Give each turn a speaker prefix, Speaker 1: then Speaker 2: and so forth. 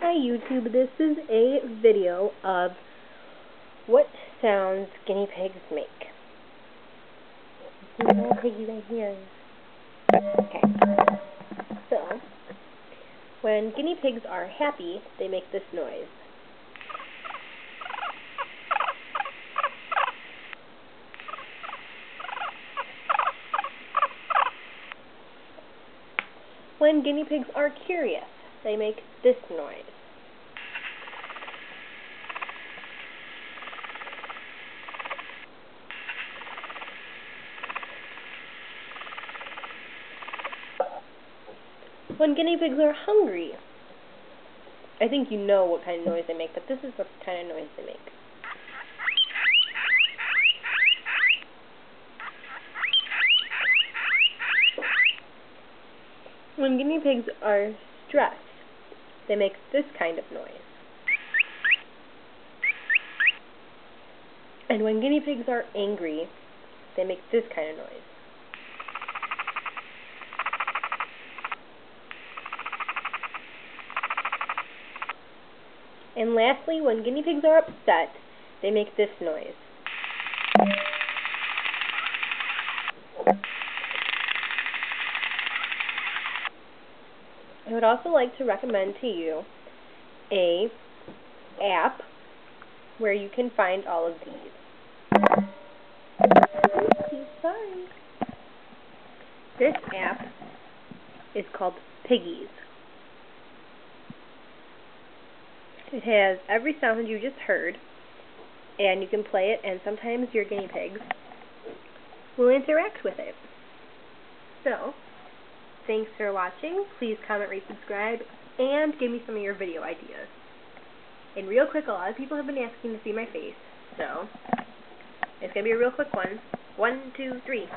Speaker 1: Hi YouTube, this is a video of what sounds guinea pigs make. Little piggy right here. Okay. So, when guinea pigs are happy, they make this noise. When guinea pigs are curious, they make this noise. When guinea pigs are hungry, I think you know what kind of noise they make, but this is the kind of noise they make. When guinea pigs are stressed, they make this kind of noise. And when guinea pigs are angry, they make this kind of noise. And lastly, when guinea pigs are upset, they make this noise. I would also like to recommend to you an app where you can find all of these. Sorry. This app is called Piggies. It has every sound you just heard, and you can play it, and sometimes your guinea pigs will interact with it. So, thanks for watching. Please comment, rate, subscribe, and give me some of your video ideas. And real quick, a lot of people have been asking to see my face, so it's going to be a real quick one. 1, 2, 3.